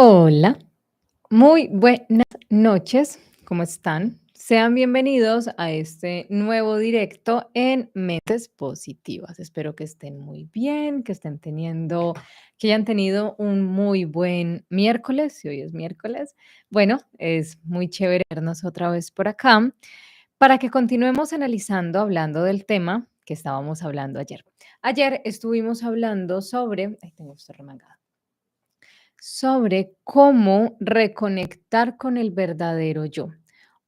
Hola, muy buenas noches, ¿cómo están? Sean bienvenidos a este nuevo directo en Mentes Positivas. Espero que estén muy bien, que hayan tenido un muy buen miércoles, si hoy es miércoles. Bueno, es muy chévere vernos otra vez por acá para que continuemos analizando, hablando del tema que estábamos hablando ayer. Ayer estuvimos hablando sobre, ay, tengo esto remangado sobre cómo reconectar con el verdadero yo.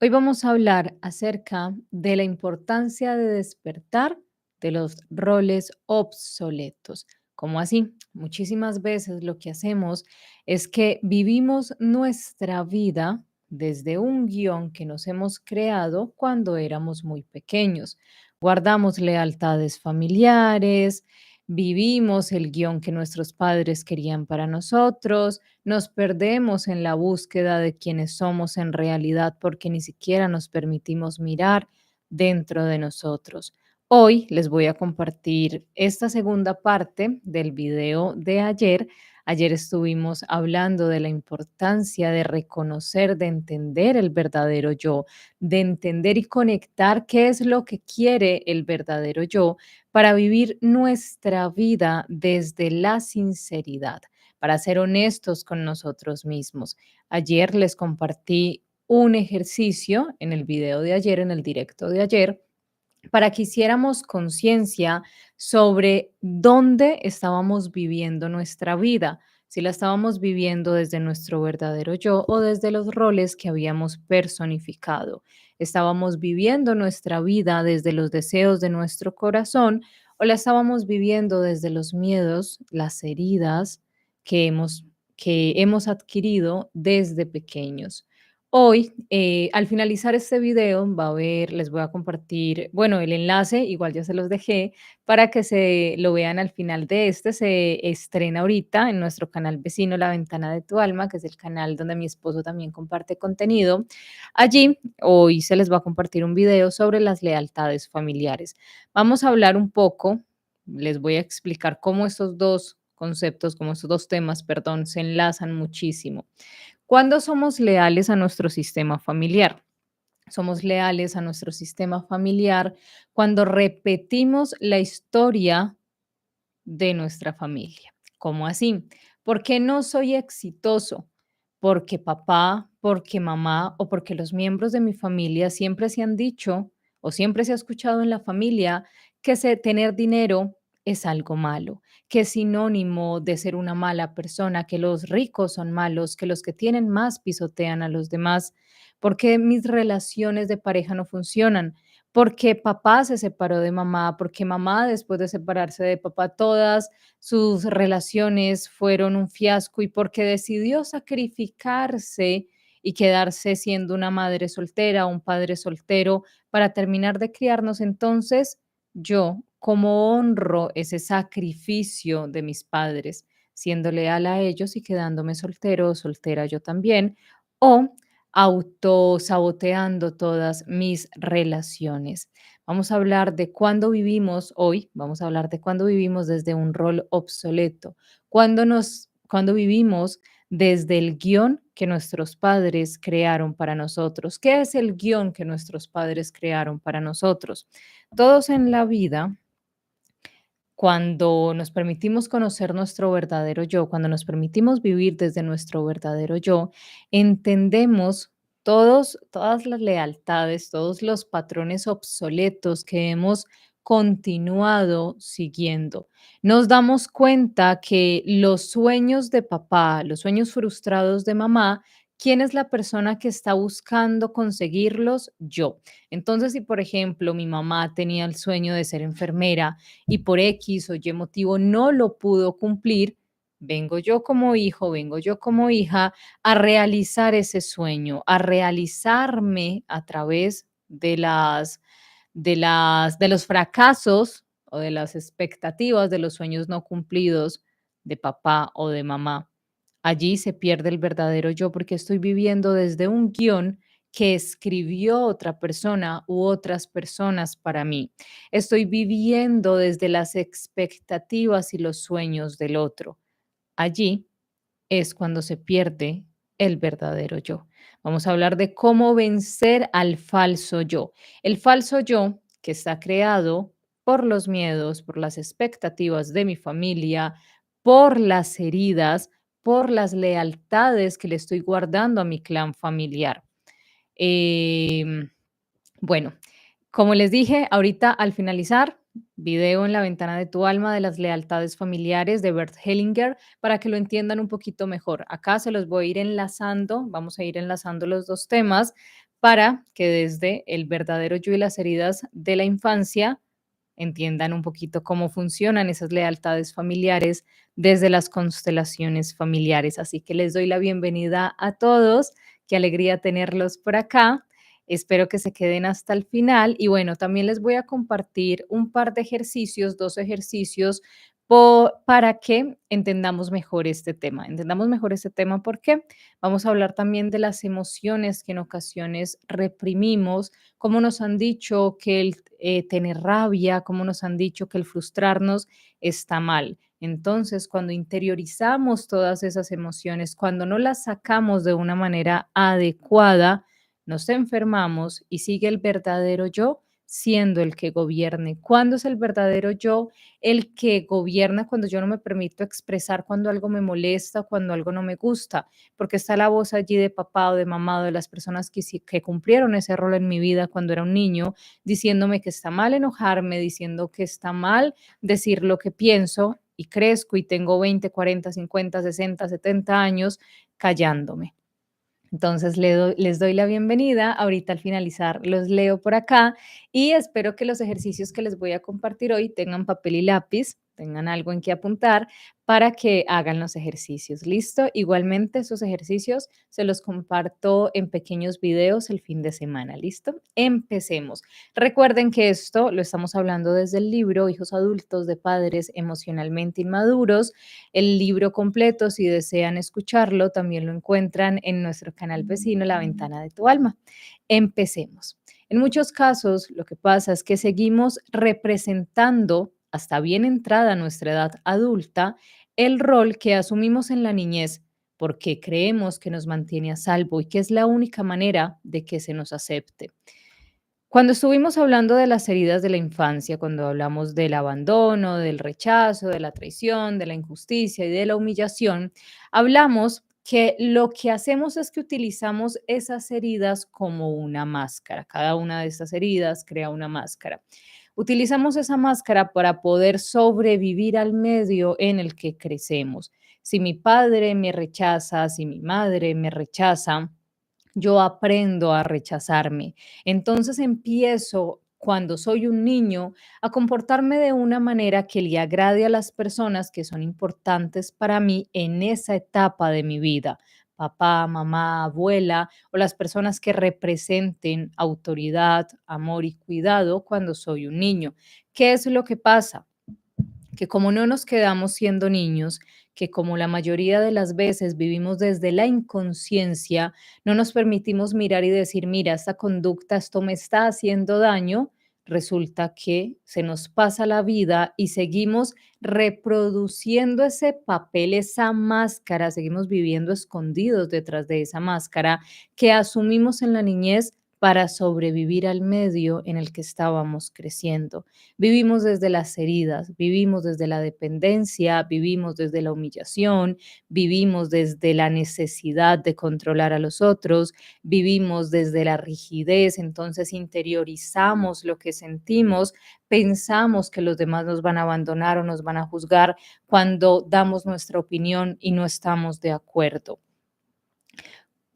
Hoy vamos a hablar acerca de la importancia de despertar de los roles obsoletos. ¿Cómo así? Muchísimas veces lo que hacemos es que vivimos nuestra vida desde un guión que nos hemos creado cuando éramos muy pequeños. Guardamos lealtades familiares, vivimos el guión que nuestros padres querían para nosotros, nos perdemos en la búsqueda de quienes somos en realidad porque ni siquiera nos permitimos mirar dentro de nosotros. Hoy les voy a compartir esta segunda parte del video de ayer. Ayer estuvimos hablando de la importancia de reconocer, de entender el verdadero yo, de entender y conectar qué es lo que quiere el verdadero yo para vivir nuestra vida desde la sinceridad, para ser honestos con nosotros mismos. Ayer les compartí un ejercicio en el video de ayer, en el directo de ayer, para que hiciéramos conciencia sobre dónde estábamos viviendo nuestra vida, si la estábamos viviendo desde nuestro verdadero yo o desde los roles que habíamos personificado. Estábamos viviendo nuestra vida desde los deseos de nuestro corazón o la estábamos viviendo desde los miedos, las heridas que hemos adquirido desde pequeños. Hoy, al finalizar este video, les voy a compartir, bueno, el enlace, igual ya se los dejé, para que se lo vean al final de este. Se estrena ahorita en nuestro canal vecino La Ventana de tu Alma, que es el canal donde mi esposo también comparte contenido. Allí, hoy se les va a compartir un video sobre las lealtades familiares. Vamos a hablar un poco, les voy a explicar cómo estos dos conceptos, cómo estos dos temas, perdón, se enlazan muchísimo. ¿Cuándo somos leales a nuestro sistema familiar? Somos leales a nuestro sistema familiar cuando repetimos la historia de nuestra familia. ¿Cómo así? ¿Por qué no soy exitoso? Porque papá, porque mamá o porque los miembros de mi familia siempre se han dicho o siempre se ha escuchado en la familia que tener dinero es algo malo, que es sinónimo de ser una mala persona, que los ricos son malos, que los que tienen más pisotean a los demás, porque mis relaciones de pareja no funcionan, porque papá se separó de mamá, porque mamá después de separarse de papá, todas sus relaciones fueron un fiasco y porque decidió sacrificarse y quedarse siendo una madre soltera, un padre soltero para terminar de criarnos. Entonces, yo, como honro ese sacrificio de mis padres, siendo leal a ellos y quedándome soltero o soltera yo también, o autosaboteando todas mis relaciones. Vamos a hablar de cuándo vivimos hoy, vamos a hablar de cuándo vivimos desde un rol obsoleto, cuándo vivimos desde el guión que nuestros padres crearon para nosotros. ¿Qué es el guión que nuestros padres crearon para nosotros? Todos en la vida, cuando nos permitimos conocer nuestro verdadero yo, cuando nos permitimos vivir desde nuestro verdadero yo, entendemos todas las lealtades, todos los patrones obsoletos que hemos continuado siguiendo. Nos damos cuenta que los sueños de papá, los sueños frustrados de mamá, ¿quién es la persona que está buscando conseguirlos? Yo. Entonces, si por ejemplo mi mamá tenía el sueño de ser enfermera, y por X o Y motivo no lo pudo cumplir, vengo yo como hijo, vengo yo como hija a realizar ese sueño, a realizarme a través de los fracasos o de las expectativas de los sueños no cumplidos de papá o de mamá. Allí se pierde el verdadero yo porque estoy viviendo desde un guión que escribió otra persona u otras personas para mí. Estoy viviendo desde las expectativas y los sueños del otro. Allí es cuando se pierde el verdadero yo. Vamos a hablar de cómo vencer al falso yo. El falso yo que está creado por los miedos, por las expectativas de mi familia, por las heridas, por las lealtades que le estoy guardando a mi clan familiar. Em, bueno, como les dije, ahorita al finalizar, video en la ventana de tu alma de las lealtades familiares de Bert Hellinger para que lo entiendan un poquito mejor. Acá se los voy a ir enlazando, vamos a ir enlazando los dos temas para que desde el verdadero yo y las heridas de la infancia entiendan un poquito cómo funcionan esas lealtades familiares desde las constelaciones familiares. Así que les doy la bienvenida a todos. Qué alegría tenerlos por acá. Espero que se queden hasta el final. Y bueno, también les voy a compartir un par de ejercicios, dos ejercicios para que entendamos mejor este tema. Entendamos mejor este tema porque vamos a hablar también de las emociones que en ocasiones reprimimos, cómo nos han dicho que el tener rabia, cómo nos han dicho que el frustrarnos está mal. Entonces, cuando interiorizamos todas esas emociones, cuando no las sacamos de una manera adecuada, nos enfermamos y sigue el verdadero yo siendo el que gobierne. ¿Cuándo es el verdadero yo el que gobierna? Cuando yo no me permito expresar cuando algo me molesta, cuando algo no me gusta, porque está la voz allí de papá o de mamá o de las personas que cumplieron ese rol en mi vida cuando era un niño, diciéndome que está mal enojarme, diciendo que está mal decir lo que pienso y crezco y tengo 20, 40, 50, 60, 70 años callándome. Entonces les doy la bienvenida. Ahorita al finalizar los leo por acá y espero que los ejercicios que les voy a compartir hoy tengan papel y lápiz, tengan algo en que apuntar para que hagan los ejercicios. ¿Listo? Igualmente esos ejercicios se los comparto en pequeños videos el fin de semana. ¿Listo? Empecemos. Recuerden que esto lo estamos hablando desde el libro Hijos adultos de padres emocionalmente inmaduros. El libro completo, si desean escucharlo, también lo encuentran en nuestro canal vecino, La Ventana de tu Alma. Empecemos. En muchos casos, lo que pasa es que seguimos representando, hasta bien entrada nuestra edad adulta, el rol que asumimos en la niñez porque creemos que nos mantiene a salvo y que es la única manera de que se nos acepte. Cuando estuvimos hablando de las heridas de la infancia, cuando hablamos del abandono, del rechazo, de la traición, de la injusticia y de la humillación, hablamos que lo que hacemos es que utilizamos esas heridas como una máscara. Cada una de estas heridas crea una máscara. Utilizamos esa máscara para poder sobrevivir al medio en el que crecemos. Si mi padre me rechaza, si mi madre me rechaza, yo aprendo a rechazarme. Entonces empiezo, cuando soy un niño, a comportarme de una manera que le agrade a las personas que son importantes para mí en esa etapa de mi vida. Papá, mamá, abuela o las personas que representen autoridad, amor y cuidado cuando soy un niño. ¿Qué es lo que pasa? Que como no nos quedamos siendo niños, que como la mayoría de las veces vivimos desde la inconsciencia, no nos permitimos mirar y decir, mira, esta conducta, esto me está haciendo daño, resulta que se nos pasa la vida y seguimos reproduciendo ese papel, esa máscara, seguimos viviendo escondidos detrás de esa máscara que asumimos en la niñez para sobrevivir al medio en el que estábamos creciendo. Vivimos desde las heridas, vivimos desde la dependencia, vivimos desde la humillación, vivimos desde la necesidad de controlar a los otros, vivimos desde la rigidez, entonces interiorizamos lo que sentimos, pensamos que los demás nos van a abandonar o nos van a juzgar cuando damos nuestra opinión y no estamos de acuerdo.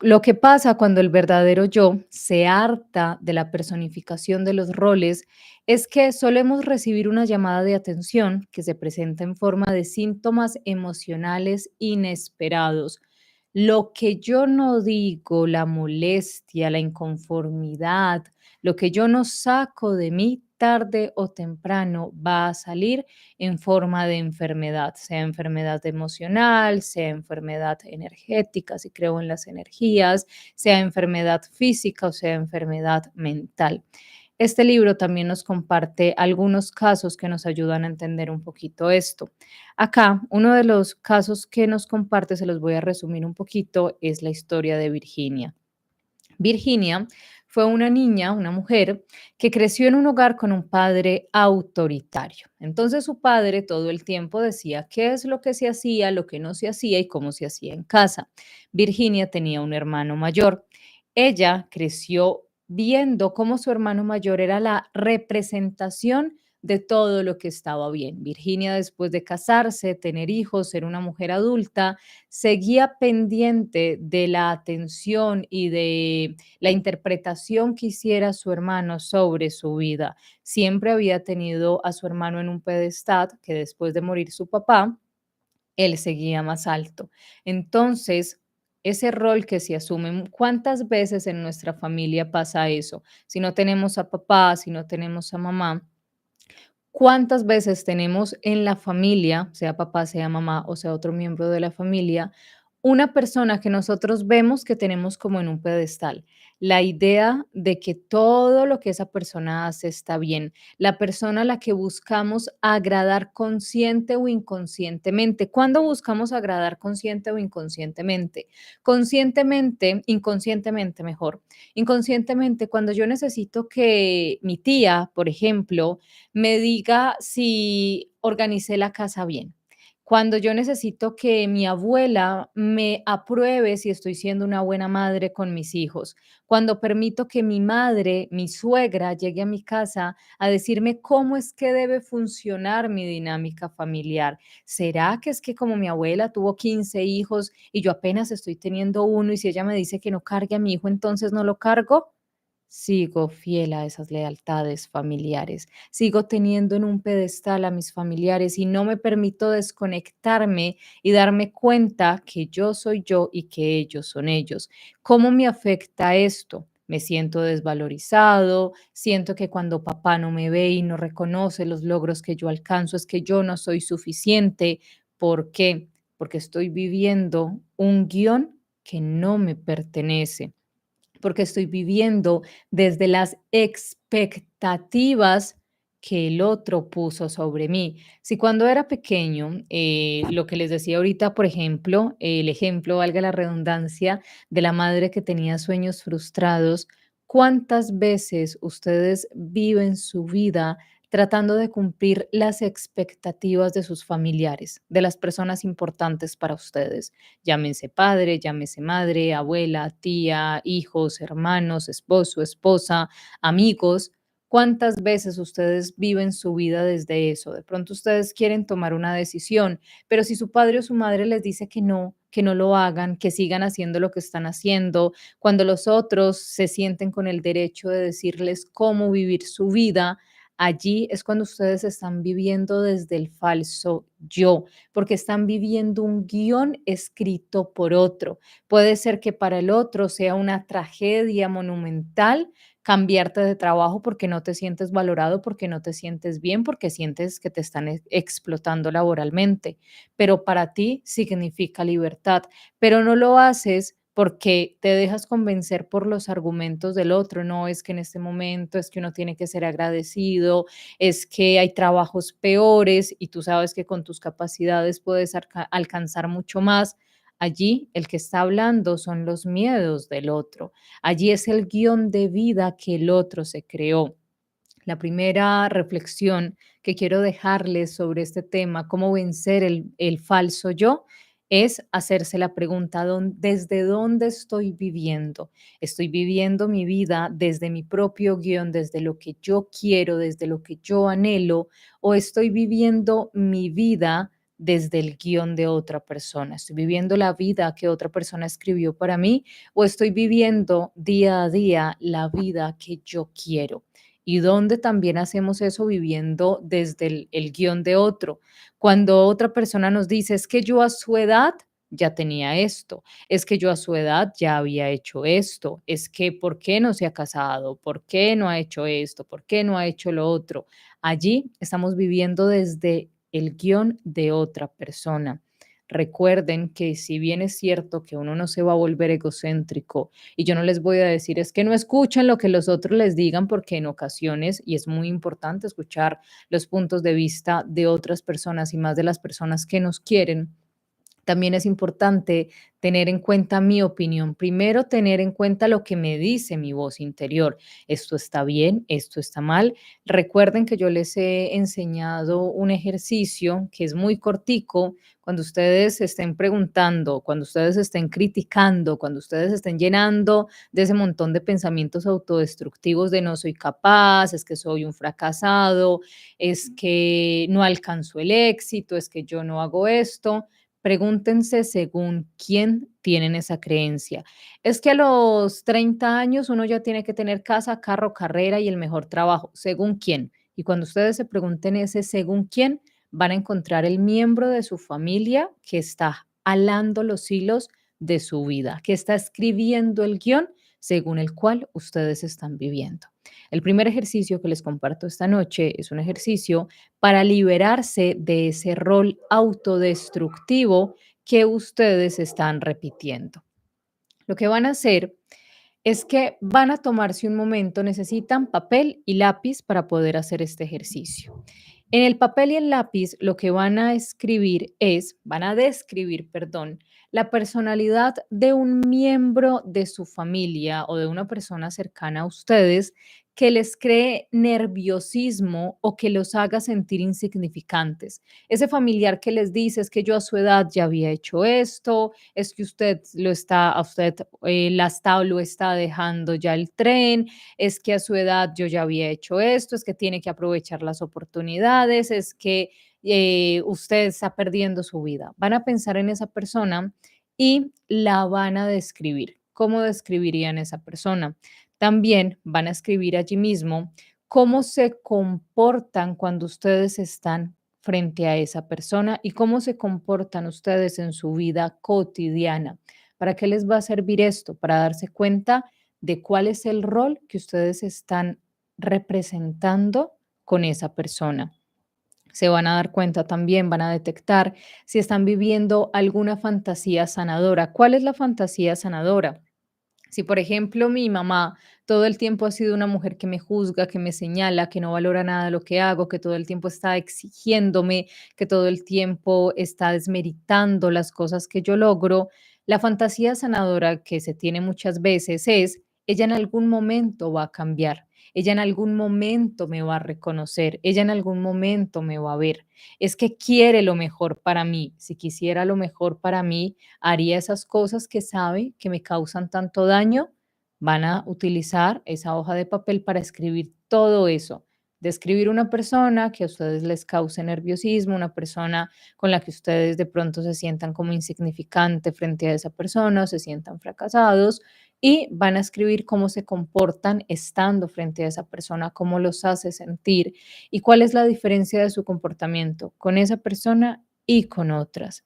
Lo que pasa cuando el verdadero yo se harta de la personificación de los roles es que solemos recibir una llamada de atención que se presenta en forma de síntomas emocionales inesperados. Lo que yo no digo, la molestia, la inconformidad, lo que yo no saco de mí, tarde o temprano va a salir en forma de enfermedad, sea enfermedad emocional, sea enfermedad energética, si creo en las energías, sea enfermedad física o sea enfermedad mental. Este libro también nos comparte algunos casos que nos ayudan a entender un poquito esto. Acá, uno de los casos que nos comparte, se los voy a resumir un poquito, es la historia de Virginia. Virginia fue una niña, una mujer, que creció en un hogar con un padre autoritario. Entonces su padre todo el tiempo decía qué es lo que se hacía, lo que no se hacía y cómo se hacía en casa. Virginia tenía un hermano mayor. Ella creció viendo cómo su hermano mayor era la representación de todo lo que estaba bien. Virginia, después de casarse, tener hijos, ser una mujer adulta, seguía pendiente de la atención y de la interpretación que hiciera su hermano sobre su vida. Siempre había tenido a su hermano en un pedestal que después de morir su papá, él seguía más alto. Entonces, ese rol que se asume, ¿cuántas veces en nuestra familia pasa eso? Si no tenemos a papá, si no tenemos a mamá, ¿cuántas veces tenemos en la familia, sea papá, sea mamá o sea otro miembro de la familia, una persona que nosotros vemos que tenemos como en un pedestal? La idea de que todo lo que esa persona hace está bien, la persona a la que buscamos agradar consciente o inconscientemente. ¿Cuándo buscamos agradar consciente o inconscientemente? Conscientemente, inconscientemente mejor. Inconscientemente, cuando yo necesito que mi tía, por ejemplo, me diga si organicé la casa bien. Cuando yo necesito que mi abuela me apruebe si estoy siendo una buena madre con mis hijos. Cuando permito que mi madre, mi suegra, llegue a mi casa a decirme cómo es que debe funcionar mi dinámica familiar. ¿Será que es que como mi abuela tuvo 15 hijos y yo apenas estoy teniendo uno y si ella me dice que no cargue a mi hijo, entonces no lo cargo? Sigo fiel a esas lealtades familiares, sigo teniendo en un pedestal a mis familiares y no me permito desconectarme y darme cuenta que yo soy yo y que ellos son ellos. ¿Cómo me afecta esto? Me siento desvalorizado, siento que cuando papá no me ve y no reconoce los logros que yo alcanzo, es que yo no soy suficiente. ¿Por qué? Porque estoy viviendo un guión que no me pertenece, porque estoy viviendo desde las expectativas que el otro puso sobre mí. Si cuando era pequeño, lo que les decía ahorita, por ejemplo, el ejemplo, valga la redundancia, de la madre que tenía sueños frustrados, ¿cuántas veces ustedes viven su vida tratando de cumplir las expectativas de sus familiares, de las personas importantes para ustedes? Llámense padre, llámese madre, abuela, tía, hijos, hermanos, esposo, esposa, amigos. ¿Cuántas veces ustedes viven su vida desde eso? De pronto ustedes quieren tomar una decisión, pero si su padre o su madre les dice que no lo hagan, que sigan haciendo lo que están haciendo, cuando los otros se sienten con el derecho de decirles cómo vivir su vida, allí es cuando ustedes están viviendo desde el falso yo, porque están viviendo un guión escrito por otro. Puede ser que para el otro sea una tragedia monumental cambiarte de trabajo porque no te sientes valorado, porque no te sientes bien, porque sientes que te están explotando laboralmente, pero para ti significa libertad, pero no lo haces porque te dejas convencer por los argumentos del otro. No, es que en este momento es que uno tiene que ser agradecido, es que hay trabajos peores y tú sabes que con tus capacidades puedes alcanzar mucho más. Allí el que está hablando son los miedos del otro. Allí es el guión de vida que el otro se creó. La primera reflexión que quiero dejarles sobre este tema, cómo vencer el falso yo, es hacerse la pregunta, ¿desde dónde estoy viviendo? ¿Estoy viviendo mi vida desde mi propio guión, desde lo que yo quiero, desde lo que yo anhelo? ¿O estoy viviendo mi vida desde el guión de otra persona? ¿Estoy viviendo la vida que otra persona escribió para mí? ¿O estoy viviendo día a día la vida que yo quiero? Y donde también hacemos eso viviendo desde el guión de otro. Cuando otra persona nos dice, es que yo a su edad ya tenía esto, es que yo a su edad ya había hecho esto, es que ¿por qué no se ha casado? ¿Por qué no ha hecho esto? ¿Por qué no ha hecho lo otro? Allí estamos viviendo desde el guión de otra persona. Recuerden que si bien es cierto que uno no se va a volver egocéntrico y yo no les voy a decir es que no escuchen lo que los otros les digan porque en ocasiones, y es muy importante escuchar los puntos de vista de otras personas y más de las personas que nos quieren, también es importante tener en cuenta mi opinión. Primero, tener en cuenta lo que me dice mi voz interior. Esto está bien, esto está mal. Recuerden que yo les he enseñado un ejercicio que es muy cortico. Cuando ustedes estén preguntando, cuando ustedes estén criticando, cuando ustedes estén llenando de ese montón de pensamientos autodestructivos de no soy capaz, es que soy un fracasado, es que no alcanzo el éxito, es que yo no hago esto. Pregúntense según quién tienen esa creencia. Es que a los 30 años uno ya tiene que tener casa, carro, carrera y el mejor trabajo. ¿Según quién? Y cuando ustedes se pregunten ese según quién, van a encontrar el miembro de su familia que está alando los hilos de su vida, que está escribiendo el guión según el cual ustedes están viviendo. El primer ejercicio que les comparto esta noche es un ejercicio para liberarse de ese rol autodestructivo que ustedes están repitiendo. Lo que van a hacer es que van a tomarse un momento, necesitan papel y lápiz para poder hacer este ejercicio. En el papel y el lápiz lo que van a escribir es, van a describir, perdón, la personalidad de un miembro de su familia o de una persona cercana a ustedes que les cree nerviosismo o que los haga sentir insignificantes. Ese familiar que les dice es que yo a su edad ya había hecho esto, es que usted lo está, a usted la está o lo está dejando ya el tren, es que a su edad yo ya había hecho esto, es que tiene que aprovechar las oportunidades, es que usted está perdiendo su vida. Van a pensar en esa persona y la van a describir. ¿Cómo describirían esa persona? También van a escribir allí mismo cómo se comportan cuando ustedes están frente a esa persona y cómo se comportan ustedes en su vida cotidiana. ¿Para qué les va a servir esto? Para darse cuenta de cuál es el rol que ustedes están representando con esa persona. Se van a dar cuenta también, van a detectar si están viviendo alguna fantasía sanadora. ¿Cuál es la fantasía sanadora? Si, por ejemplo, mi mamá todo el tiempo ha sido una mujer que me juzga, que me señala, que no valora nada de lo que hago, que todo el tiempo está exigiéndome, que todo el tiempo está desmeritando las cosas que yo logro, la fantasía sanadora que se tiene muchas veces es, ella en algún momento va a cambiar, ella en algún momento me va a reconocer, ella en algún momento me va a ver. Es que quiere lo mejor para mí. Si quisiera lo mejor para mí, haría esas cosas que sabe que me causan tanto daño. Van a utilizar esa hoja de papel para escribir todo eso. Describir una persona que a ustedes les cause nerviosismo, una persona con la que ustedes de pronto se sientan como insignificante frente a esa persona o se sientan fracasados y van a escribir cómo se comportan estando frente a esa persona, cómo los hace sentir y cuál es la diferencia de su comportamiento con esa persona y con otras.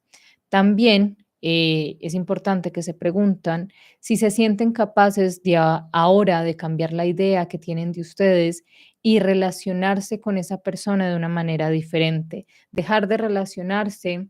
También es importante que se preguntan si se sienten capaces de ahora de cambiar la idea que tienen de ustedes y relacionarse con esa persona de una manera diferente. Dejar de relacionarse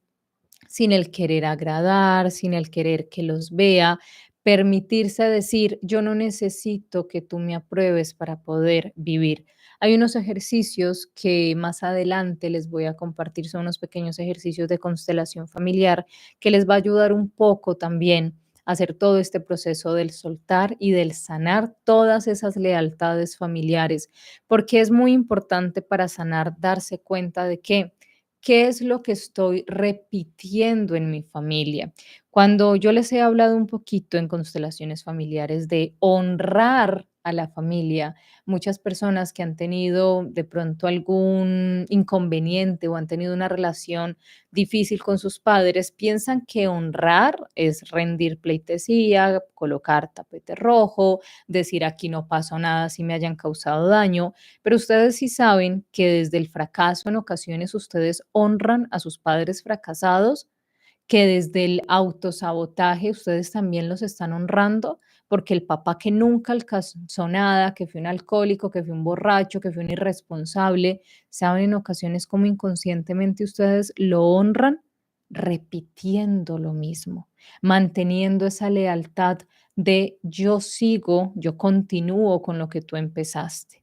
sin el querer agradar, sin el querer que los vea, permitirse decir, yo no necesito que tú me apruebes para poder vivir. Hay unos ejercicios que más adelante les voy a compartir, son unos pequeños ejercicios de constelación familiar que les va a ayudar un poco también a hacer todo este proceso del soltar y del sanar todas esas lealtades familiares, porque es muy importante para sanar darse cuenta de que ¿qué es lo que estoy repitiendo en mi familia? Cuando yo les he hablado un poquito en constelaciones familiares de honrar a la familia, muchas personas que han tenido de pronto algún inconveniente o han tenido una relación difícil con sus padres, piensan que honrar es rendir pleitesía, colocar tapete rojo, decir aquí no pasó nada si me hayan causado daño, pero ustedes sí saben que desde el fracaso en ocasiones ustedes honran a sus padres fracasados, que desde el autosabotaje ustedes también los están honrando, porque el papá que nunca alcanzó nada, que fue un alcohólico, que fue un borracho, que fue un irresponsable, saben en ocasiones como inconscientemente ustedes lo honran. repitiendo lo mismo, manteniendo esa lealtad de yo sigo, yo continúo con lo que tú empezaste.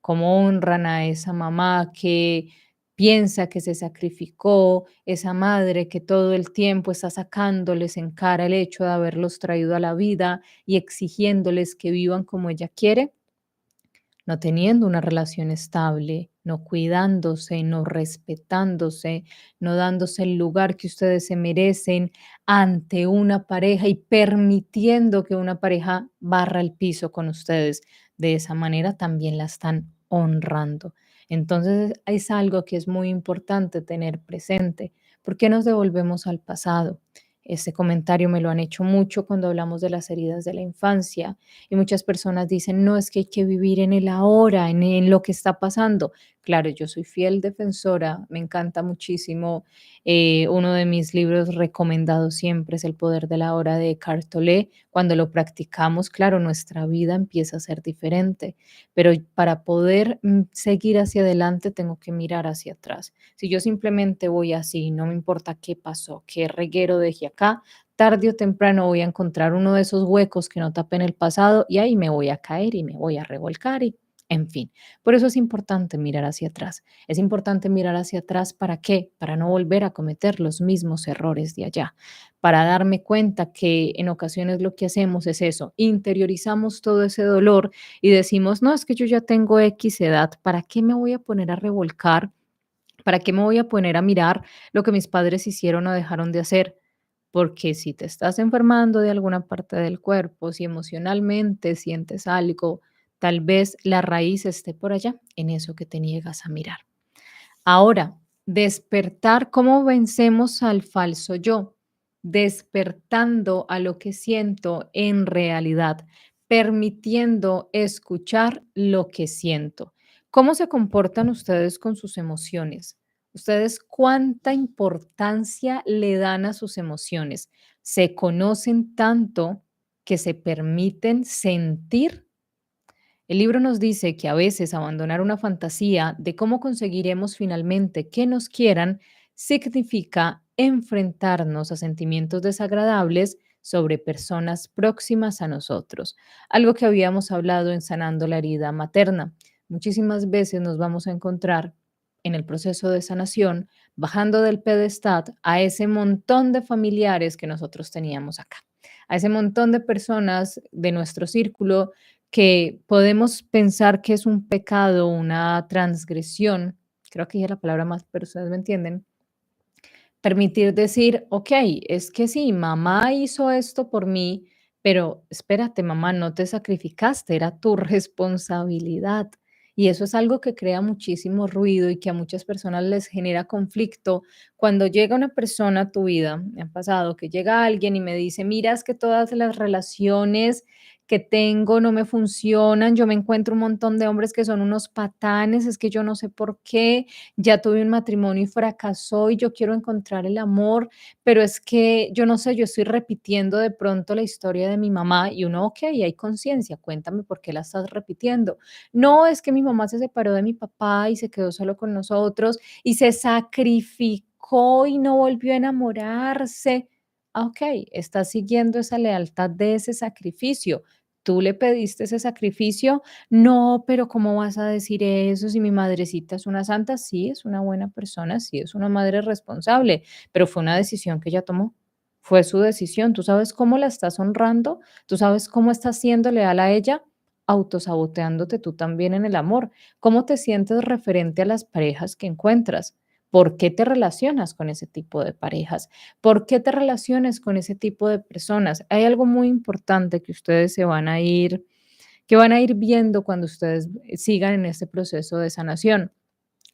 Cómo honran a esa mamá que piensa que se sacrificó, esa madre que todo el tiempo está sacándoles en cara el hecho de haberlos traído a la vida y exigiéndoles que vivan como ella quiere, no teniendo una relación estable, no cuidándose, no respetándose, no dándose el lugar que ustedes se merecen ante una pareja y permitiendo que una pareja barra el piso con ustedes. De esa manera también la están honrando. Entonces es algo que es muy importante tener presente. ¿Por qué nos devolvemos al pasado? Ese comentario me lo han hecho mucho cuando hablamos de las heridas de la infancia y muchas personas dicen, no, es que hay que vivir en el ahora, en lo que está pasando. Claro, yo soy fiel defensora, me encanta muchísimo. Uno de mis libros recomendados siempre es El poder de la hora de Eckhart Tolle. Cuando lo practicamos, claro, nuestra vida empieza a ser diferente, pero para poder seguir hacia adelante tengo que mirar hacia atrás. Si yo simplemente voy así, no me importa qué pasó, qué reguero dejé acá, tarde o temprano voy a encontrar uno de esos huecos que no tapen el pasado y ahí me voy a caer y me voy a revolcar y en fin. Por eso es importante mirar hacia atrás. Es importante mirar hacia atrás, ¿para qué? Para no volver a cometer los mismos errores de allá, para darme cuenta que en ocasiones lo que hacemos es eso, interiorizamos todo ese dolor y decimos, no, es que yo ya tengo X edad, ¿para qué me voy a poner a revolcar? ¿Para qué me voy a poner a mirar lo que mis padres hicieron o dejaron de hacer? Porque si te estás enfermando de alguna parte del cuerpo, si emocionalmente sientes algo, tal vez la raíz esté por allá, en eso que te niegas a mirar. Ahora, despertar, ¿cómo vencemos al falso yo? Despertando a lo que siento en realidad, permitiendo escuchar lo que siento. ¿Cómo se comportan ustedes con sus emociones? ¿Ustedes cuánta importancia le dan a sus emociones? ¿Se conocen tanto que se permiten sentir? El libro nos dice que a veces abandonar una fantasía de cómo conseguiremos finalmente que nos quieran significa enfrentarnos a sentimientos desagradables sobre personas próximas a nosotros, algo que habíamos hablado en Sanando la herida materna. Muchísimas veces nos vamos a encontrar en el proceso de sanación bajando del pedestal a ese montón de familiares que nosotros teníamos acá, a ese montón de personas de nuestro círculo que podemos pensar que es un pecado, una transgresión, creo que ya es la palabra más, pero ustedes me entienden, permitir decir, ok, es que sí, mamá hizo esto por mí, pero espérate, mamá, no te sacrificaste, era tu responsabilidad. Y eso es algo que crea muchísimo ruido y que a muchas personas les genera conflicto. Cuando llega una persona a tu vida, me ha pasado que llega alguien y me dice, mira, es que todas las relaciones que tengo no me funcionan, yo me encuentro un montón de hombres que son unos patanes, es que yo no sé por qué, ya tuve un matrimonio y fracasó y yo quiero encontrar el amor, pero es que yo no sé, yo estoy repitiendo de pronto la historia de mi mamá y uno, ok, hay conciencia, cuéntame por qué la estás repitiendo. No, es que mi mamá se separó de mi papá y se quedó solo con nosotros y se sacrificó y no volvió a enamorarse. Ah, ok, estás siguiendo esa lealtad de ese sacrificio. Tú le pediste ese sacrificio. No, pero ¿cómo vas a decir eso si mi madrecita es una santa? Sí, es una buena persona, sí, es una madre responsable, pero fue una decisión que ella tomó. Fue su decisión. ¿Tú sabes cómo la estás honrando? ¿Tú sabes cómo estás siendo leal a ella? Autosaboteándote tú también en el amor. ¿Cómo te sientes referente a las parejas que encuentras? ¿Por qué te relacionas con ese tipo de parejas? ¿Por qué te relacionas con ese tipo de personas? Hay algo muy importante que ustedes se van a ir que van a ir viendo cuando ustedes sigan en este proceso de sanación.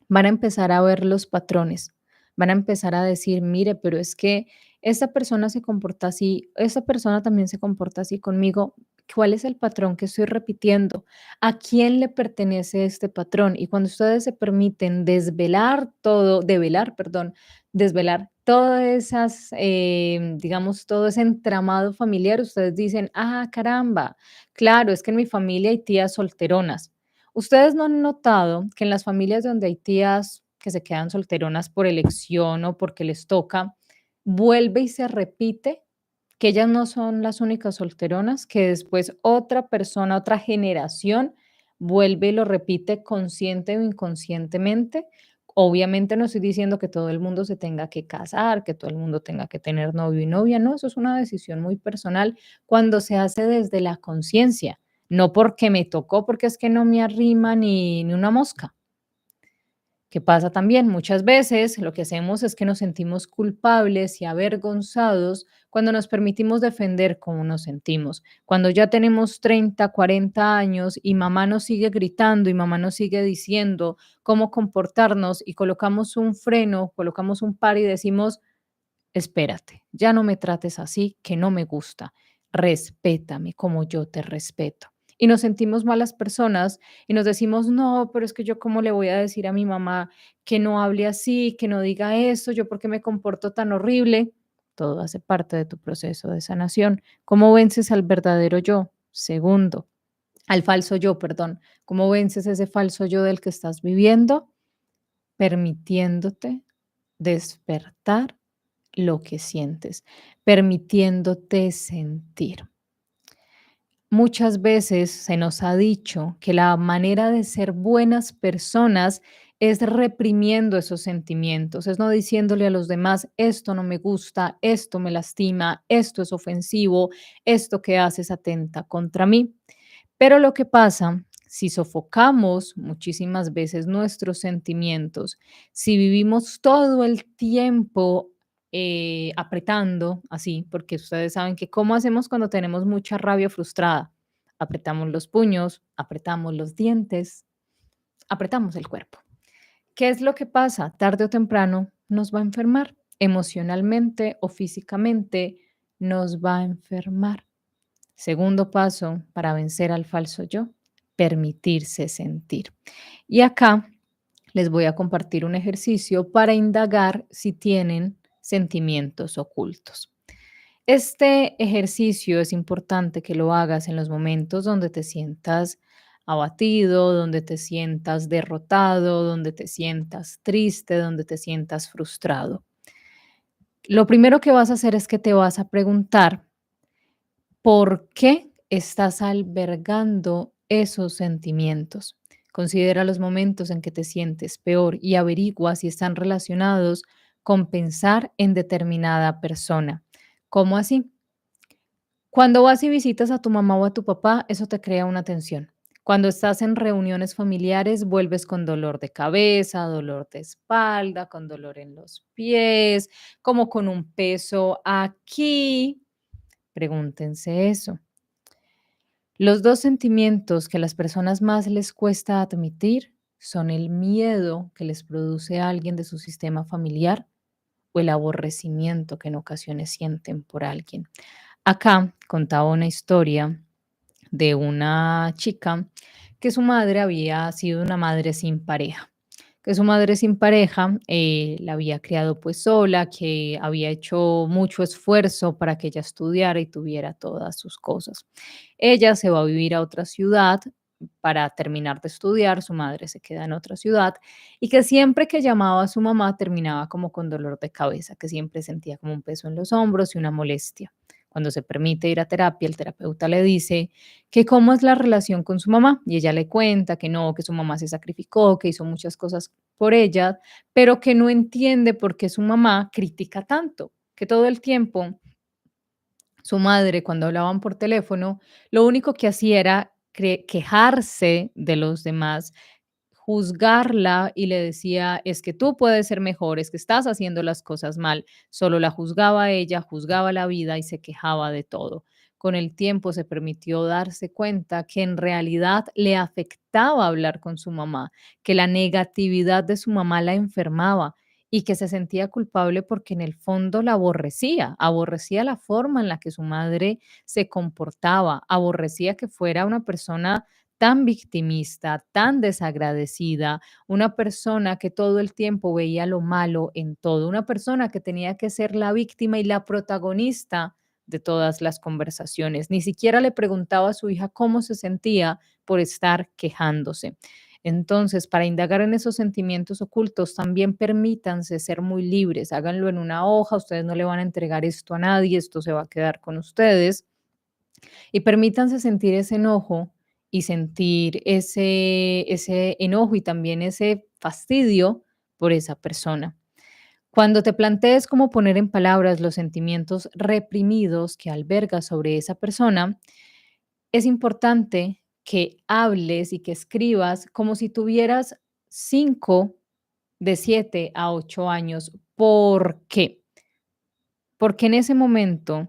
Van a empezar a ver los patrones, van a empezar a decir, mire, pero es que esta persona se comporta así, esta persona también se comporta así conmigo. ¿Cuál es el patrón que estoy repitiendo? ¿A quién le pertenece este patrón? Y cuando ustedes se permiten desvelar todo, develar, perdón, desvelar todas esas, digamos, todo ese entramado familiar, ustedes dicen, ah, caramba, claro, es que en mi familia hay tías solteronas. ¿Ustedes no han notado que en las familias donde hay tías que se quedan solteronas por elección o porque les toca, vuelve y se repite, que ellas no son las únicas solteronas, que después otra persona, otra generación vuelve y lo repite consciente o inconscientemente. Obviamente no estoy diciendo que todo el mundo se tenga que casar, que todo el mundo tenga que tener novio y novia, no, eso es una decisión muy personal cuando se hace desde la conciencia, no porque me tocó, porque es que no me arrima ni una mosca. ¿Qué pasa también? Muchas veces lo que hacemos es que nos sentimos culpables y avergonzados cuando nos permitimos defender cómo nos sentimos. Cuando ya tenemos 30, 40 años y mamá nos sigue gritando y mamá nos sigue diciendo cómo comportarnos y colocamos un freno, colocamos un par y decimos, espérate, ya no me trates así, que no me gusta. Respétame como yo te respeto. Y nos sentimos malas personas y nos decimos, no, pero es que yo cómo le voy a decir a mi mamá que no hable así, que no diga eso, yo por qué me comporto tan horrible. Todo hace parte de tu proceso de sanación. ¿Cómo vences al verdadero yo? Segundo, al falso yo, perdón. ¿Cómo vences ese falso yo del que estás viviendo? Permitiéndote despertar lo que sientes, permitiéndote sentir. Muchas veces se nos ha dicho que la manera de ser buenas personas es reprimiendo esos sentimientos, es no diciéndole a los demás, esto no me gusta, esto me lastima, esto es ofensivo, esto que haces atenta contra mí. Pero lo que pasa, si sofocamos muchísimas veces nuestros sentimientos, si vivimos todo el tiempo apretando así, porque ustedes saben que cómo hacemos cuando tenemos mucha rabia frustrada, apretamos los puños, apretamos los dientes, apretamos el cuerpo. ¿Qué es lo que pasa? Tarde o temprano nos va a enfermar, emocionalmente o físicamente nos va a enfermar. Segundo paso para vencer al falso yo, permitirse sentir. Y acá les voy a compartir un ejercicio para indagar si tienen sentimientos ocultos. Este ejercicio es importante que lo hagas en los momentos donde te sientas abatido, donde te sientas derrotado, donde te sientas triste, donde te sientas frustrado. Lo primero que vas a hacer es que te vas a preguntar, ¿por qué estás albergando esos sentimientos? Considera los momentos en que te sientes peor y averigua si están relacionados con pensar en determinada persona. ¿Cómo así? Cuando vas y visitas a tu mamá o a tu papá, eso te crea una tensión. Cuando estás en reuniones familiares, vuelves con dolor de cabeza, dolor de espalda, con dolor en los pies, como con un peso aquí. Pregúntense eso. Los dos sentimientos que a las personas más les cuesta admitir son el miedo que les produce a alguien de su sistema familiar o el aborrecimiento que en ocasiones sienten por alguien. Acá contaba una historia de una chica que su madre había sido una madre sin pareja, que su madre sin pareja la había criado pues sola, que había hecho mucho esfuerzo para que ella estudiara y tuviera todas sus cosas. Ella se va a vivir a otra ciudad para terminar de estudiar, su madre se queda en otra ciudad y que siempre que llamaba a su mamá terminaba como con dolor de cabeza, que siempre sentía como un peso en los hombros y una molestia. Cuando se permite ir a terapia, el terapeuta le dice que cómo es la relación con su mamá y ella le cuenta que no, que su mamá se sacrificó, que hizo muchas cosas por ella, pero que no entiende por qué su mamá critica tanto, que todo el tiempo su madre, cuando hablaban por teléfono, lo único que hacía era quejarse de los demás, juzgarla y le decía, es que tú puedes ser mejor, es que estás haciendo las cosas mal. Solo la juzgaba a ella, juzgaba la vida y se quejaba de todo. Con el tiempo se permitió darse cuenta que en realidad le afectaba hablar con su mamá, que la negatividad de su mamá la enfermaba y que se sentía culpable porque en el fondo la aborrecía, aborrecía la forma en la que su madre se comportaba, aborrecía que fuera una persona tan victimista, tan desagradecida, una persona que todo el tiempo veía lo malo en todo, una persona que tenía que ser la víctima y la protagonista de todas las conversaciones. Ni siquiera le preguntaba a su hija cómo se sentía por estar quejándose. Entonces, para indagar en esos sentimientos ocultos, también permítanse ser muy libres, háganlo en una hoja, ustedes no le van a entregar esto a nadie, esto se va a quedar con ustedes y permítanse sentir ese enojo y sentir ese enojo y también ese fastidio por esa persona. Cuando te plantees cómo poner en palabras los sentimientos reprimidos que albergas sobre esa persona, es importante que hables y que escribas como si tuvieras 5 de 7 a 8 años. ¿Por qué? Porque en ese momento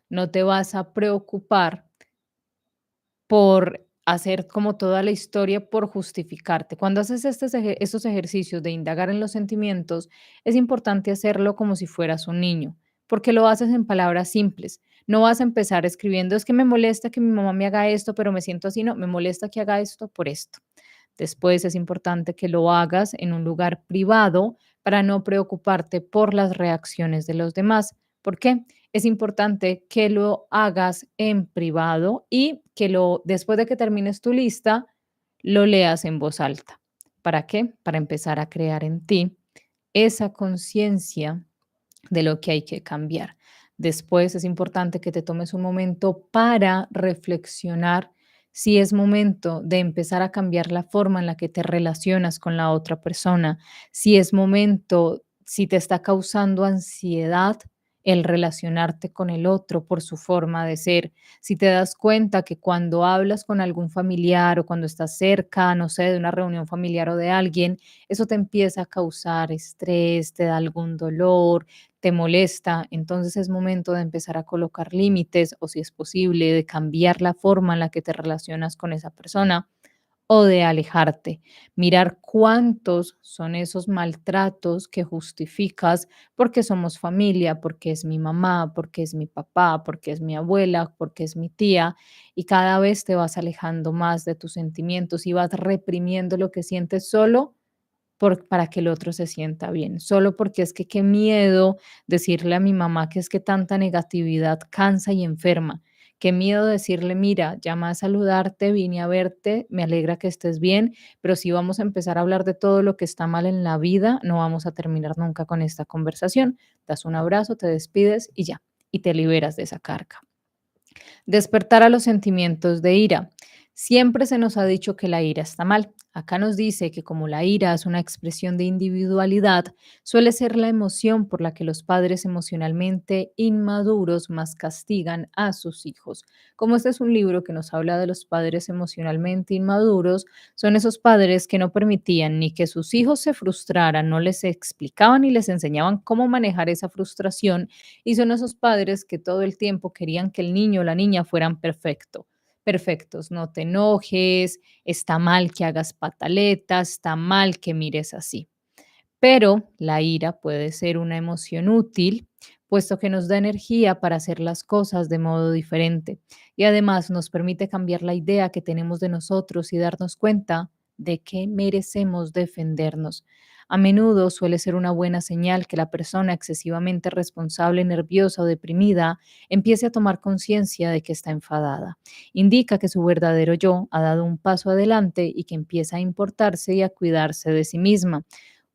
no te vas a preocupar por hacer como toda la historia por justificarte. Cuando haces estos ejercicios de indagar en los sentimientos, es importante hacerlo como si fueras un niño, porque lo haces en palabras simples. No vas a empezar escribiendo, es que me molesta que mi mamá me haga esto, pero me siento así, no, me molesta que haga esto por esto. Después es importante que lo hagas en un lugar privado para no preocuparte por las reacciones de los demás. ¿Por qué? Es importante que lo hagas en privado y que después de que termines tu lista, lo leas en voz alta. ¿Para qué? Para empezar a crear en ti esa conciencia de lo que hay que cambiar. Después es importante que te tomes un momento para reflexionar si es momento de empezar a cambiar la forma en la que te relacionas con la otra persona, si es momento, si te está causando ansiedad el relacionarte con el otro por su forma de ser, si te das cuenta que cuando hablas con algún familiar o cuando estás cerca, no sé, de una reunión familiar o de alguien, eso te empieza a causar estrés, te da algún dolor, te molesta, entonces es momento de empezar a colocar límites o si es posible de cambiar la forma en la que te relacionas con esa persona o de alejarte. Mirar cuántos son esos maltratos que justificas porque somos familia, porque es mi mamá, porque es mi papá, porque es mi abuela, porque es mi tía y cada vez te vas alejando más de tus sentimientos y vas reprimiendo lo que sientes solo para que el otro se sienta bien, solo porque es que qué miedo decirle a mi mamá que es que tanta negatividad cansa y enferma. Qué miedo decirle, mira, llamé a saludarte, vine a verte, me alegra que estés bien, pero si vamos a empezar a hablar de todo lo que está mal en la vida, no vamos a terminar nunca con esta conversación. Das un abrazo, te despides y ya, y te liberas de esa carga. Despertar a los sentimientos de ira. Siempre se nos ha dicho que la ira está mal. Acá nos dice que como la ira es una expresión de individualidad, suele ser la emoción por la que los padres emocionalmente inmaduros más castigan a sus hijos. Como este es un libro que nos habla de los padres emocionalmente inmaduros, son esos padres que no permitían ni que sus hijos se frustraran, no les explicaban ni les enseñaban cómo manejar esa frustración y son esos padres que todo el tiempo querían que el niño o la niña fueran perfectos. No te enojes, está mal que hagas pataletas, está mal que mires así. Pero la ira puede ser una emoción útil, puesto que nos da energía para hacer las cosas de modo diferente y además nos permite cambiar la idea que tenemos de nosotros y darnos cuenta de que merecemos defendernos. A menudo suele ser una buena señal que la persona excesivamente responsable, nerviosa o deprimida empiece a tomar conciencia de que está enfadada. Indica que su verdadero yo ha dado un paso adelante y que empieza a importarse y a cuidarse de sí misma.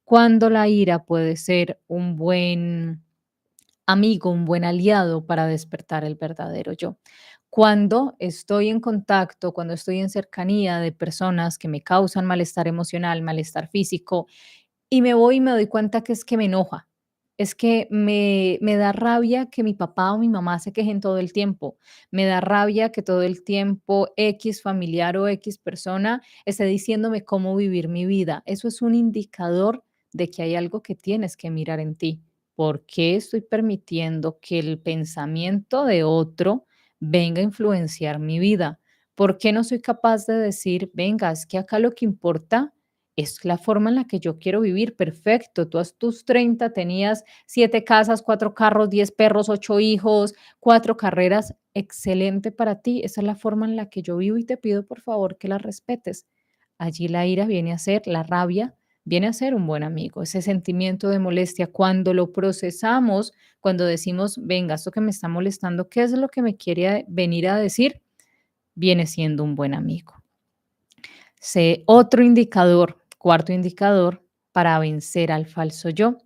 Cuando la ira puede ser un buen amigo, un buen aliado para despertar el verdadero yo. Cuando estoy en contacto, cuando estoy en cercanía de personas que me causan malestar emocional, malestar físico, y me voy y me doy cuenta que es que me enoja, es que me da rabia que mi papá o mi mamá se quejen todo el tiempo, me da rabia que todo el tiempo X familiar o X persona esté diciéndome cómo vivir mi vida. Eso es un indicador de que hay algo que tienes que mirar en ti. ¿Por qué estoy permitiendo que el pensamiento de otro venga a influenciar mi vida? ¿Por qué no soy capaz de decir, venga, es que acá lo que importa es la forma en la que yo quiero vivir? Perfecto, tú a tus 30 tenías 7 casas, 4 carros, 10 perros, 8 hijos, 4 carreras, excelente para ti. Esa es la forma en la que yo vivo y te pido por favor que la respetes. Allí la ira viene a ser, la rabia viene a ser un buen amigo. Ese sentimiento de molestia, cuando lo procesamos, cuando decimos, venga, esto que me está molestando, ¿qué es lo que me quiere venir a decir? Viene siendo un buen amigo. Otro indicador, cuarto indicador para vencer al falso yo.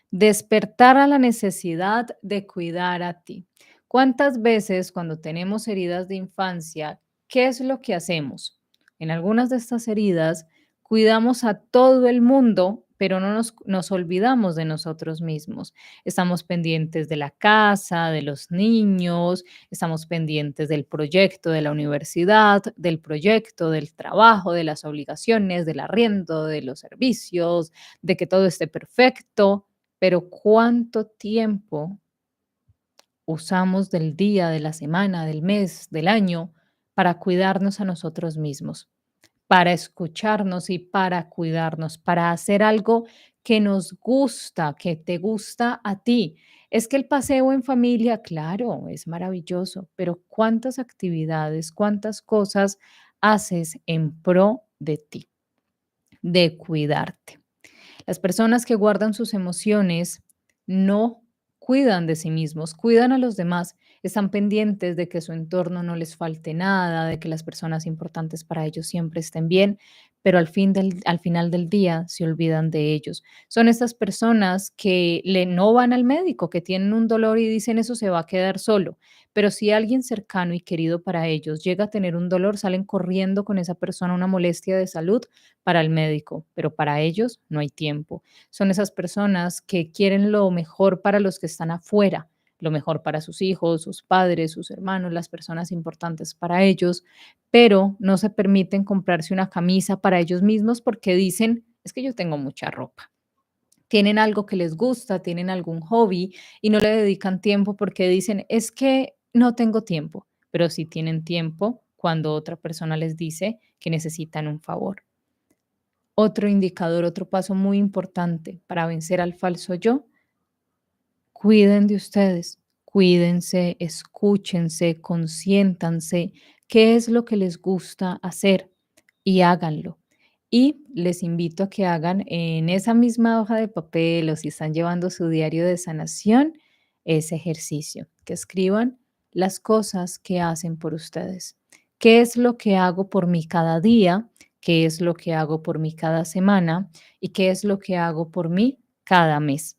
Despertar a la necesidad de cuidar a ti. ¿Cuántas veces cuando tenemos heridas de infancia, qué es lo que hacemos? En algunas de estas heridas cuidamos a todo el mundo, pero no nos olvidamos de nosotros mismos. Estamos pendientes de la casa, de los niños, estamos pendientes del proyecto de la universidad, del proyecto del trabajo, de las obligaciones, del arriendo, de los servicios, de que todo esté perfecto, pero ¿cuánto tiempo usamos del día, de la semana, del mes, del año para cuidarnos a nosotros mismos, para escucharnos y para cuidarnos, para hacer algo que nos gusta, que te gusta a ti? Es que el paseo en familia, claro, es maravilloso, pero ¿cuántas actividades, cuántas cosas haces en pro de ti, de cuidarte? Las personas que guardan sus emociones no cuidan de sí mismos, cuidan a los demás, están pendientes de que su entorno no les falte nada, de que las personas importantes para ellos siempre estén bien, pero al final del día se olvidan de ellos. Son estas personas que no van al médico, que tienen un dolor y dicen eso se va a quedar solo, pero si alguien cercano y querido para ellos llega a tener un dolor, salen corriendo con esa persona una molestia de salud para el médico, pero para ellos no hay tiempo. Son esas personas que quieren lo mejor para los que están afuera, lo mejor para sus hijos, sus padres, sus hermanos, las personas importantes para ellos, pero no se permiten comprarse una camisa para ellos mismos porque dicen, es que yo tengo mucha ropa. Tienen algo que les gusta, tienen algún hobby y no le dedican tiempo porque dicen, es que no tengo tiempo, pero sí tienen tiempo cuando otra persona les dice que necesitan un favor. Otro indicador, otro paso muy importante para vencer al falso yo: cuiden de ustedes, cuídense, escúchense, consiéntanse, qué es lo que les gusta hacer y háganlo. Y les invito a que hagan en esa misma hoja de papel o si están llevando su diario de sanación, ese ejercicio, que escriban las cosas que hacen por ustedes. ¿Qué es lo que hago por mí cada día? ¿Qué es lo que hago por mí cada semana? ¿Y qué es lo que hago por mí cada mes?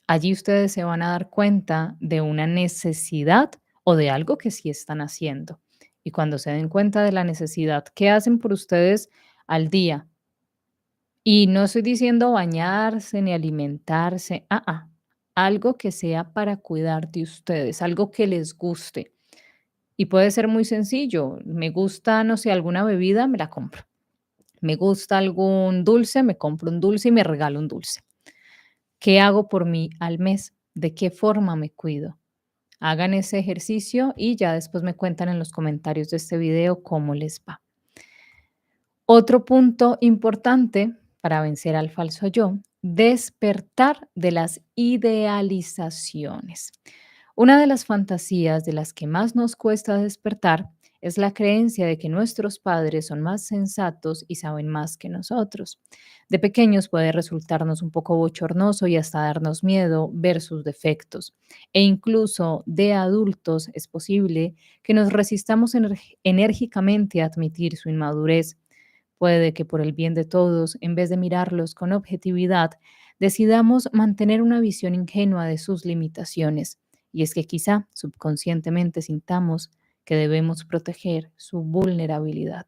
Allí ustedes se van a dar cuenta de una necesidad o de algo que sí están haciendo. Y cuando se den cuenta de la necesidad, ¿qué hacen por ustedes al día? Y no estoy diciendo bañarse ni alimentarse, algo que sea para cuidar de ustedes, algo que les guste. Y puede ser muy sencillo. Me gusta, no sé, alguna bebida, me la compro. Me gusta algún dulce, me compro un dulce y me regalo un dulce. ¿Qué hago por mí al mes? ¿De qué forma me cuido? Hagan ese ejercicio y ya después me cuentan en los comentarios de este video cómo les va. Otro punto importante para vencer al falso yo: despertar de las idealizaciones. Una de las fantasías de las que más nos cuesta despertar es la creencia de que nuestros padres son más sensatos y saben más que nosotros. De pequeños puede resultarnos un poco bochornoso y hasta darnos miedo ver sus defectos. E incluso de adultos es posible que nos resistamos enérgicamente a admitir su inmadurez. Puede que por el bien de todos, en vez de mirarlos con objetividad, decidamos mantener una visión ingenua de sus limitaciones. Y es que quizá subconscientemente sintamos que debemos proteger su vulnerabilidad.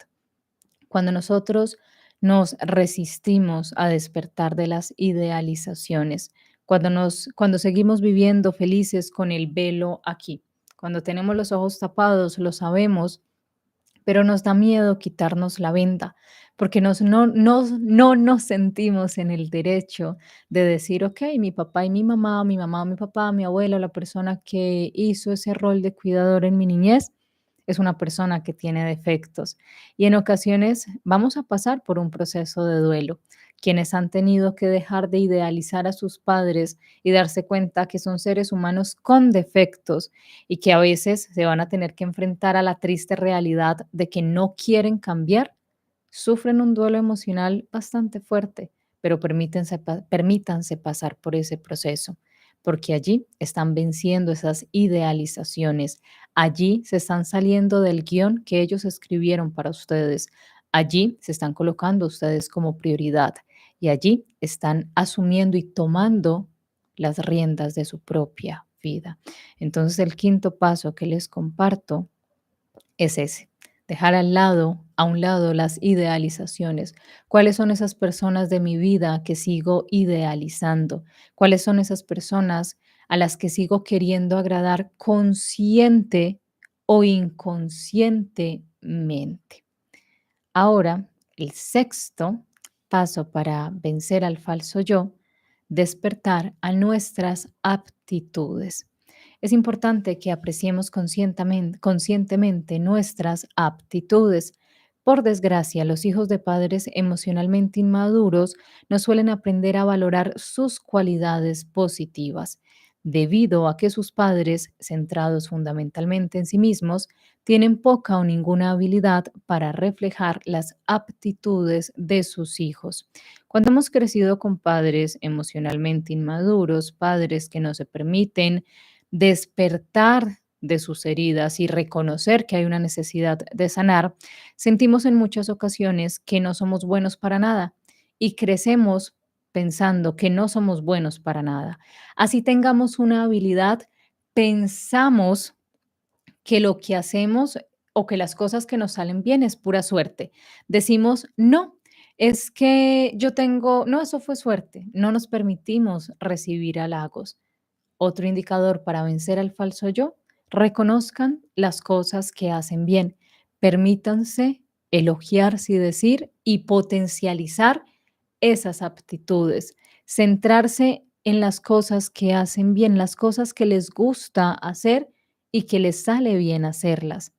Cuando nosotros nos resistimos a despertar de las idealizaciones, cuando seguimos viviendo felices con el velo aquí, cuando tenemos los ojos tapados, lo sabemos, pero nos da miedo quitarnos la venda, porque no nos sentimos en el derecho de decir, ok, mi papá y mi mamá, mi papá, mi abuelo, la persona que hizo ese rol de cuidador en mi niñez, es una persona que tiene defectos. Y en ocasiones vamos a pasar por un proceso de duelo. Quienes han tenido que dejar de idealizar a sus padres y darse cuenta que son seres humanos con defectos y que a veces se van a tener que enfrentar a la triste realidad de que no quieren cambiar, sufren un duelo emocional bastante fuerte, pero permítanse pasar por ese proceso, porque allí están venciendo esas idealizaciones, allí se están saliendo del guión que ellos escribieron para ustedes, Allí se están colocando ustedes como prioridad y allí están asumiendo y tomando las riendas de su propia vida. Entonces, el quinto paso que les comparto es ese, dejar a un lado las idealizaciones. ¿Cuáles son esas personas de mi vida que sigo idealizando? ¿Cuáles son esas personas a las que sigo queriendo agradar consciente o inconscientemente? Ahora, el sexto paso para vencer al falso yo, despertar a nuestras aptitudes. Es importante que apreciemos conscientemente nuestras aptitudes. Por desgracia, los hijos de padres emocionalmente inmaduros no suelen aprender a valorar sus cualidades positivas, debido a que sus padres, centrados fundamentalmente en sí mismos, tienen poca o ninguna habilidad para reflejar las aptitudes de sus hijos. Cuando hemos crecido con padres emocionalmente inmaduros, padres que no se permiten despertar de sus heridas y reconocer que hay una necesidad de sanar, sentimos en muchas ocasiones que no somos buenos para nada y crecemos pensando que no somos buenos para nada. Así tengamos una habilidad, pensamos que lo que hacemos o que las cosas que nos salen bien es pura suerte. Decimos, no, es que yo tengo, no, eso fue suerte. No nos permitimos recibir halagos. Otro indicador para vencer al falso yo, reconozcan las cosas que hacen bien. Permítanse elogiarse y decir y potencializar esas aptitudes. Centrarse en las cosas que hacen bien, las cosas que les gusta hacer y que les sale bien hacerlas.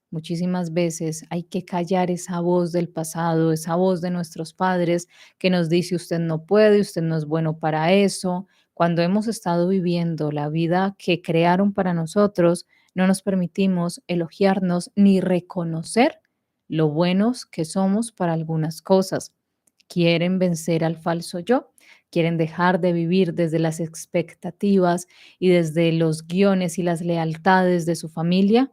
Muchísimas veces hay que callar esa voz del pasado, esa voz de nuestros padres que nos dice usted no puede, usted no es bueno para eso. Cuando hemos estado viviendo la vida que crearon para nosotros, no nos permitimos elogiarnos ni reconocer lo buenos que somos para algunas cosas. Quieren vencer al falso yo, quieren dejar de vivir desde las expectativas y desde los guiones y las lealtades de su familia.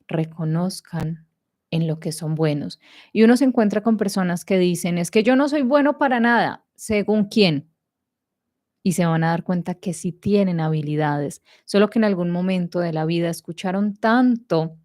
Reconozcan en lo que son buenos. Y uno se encuentra con personas que dicen, es que yo no soy bueno para nada, según quién. Y se van a dar cuenta que sí tienen habilidades, solo que en algún momento de la vida escucharon tanto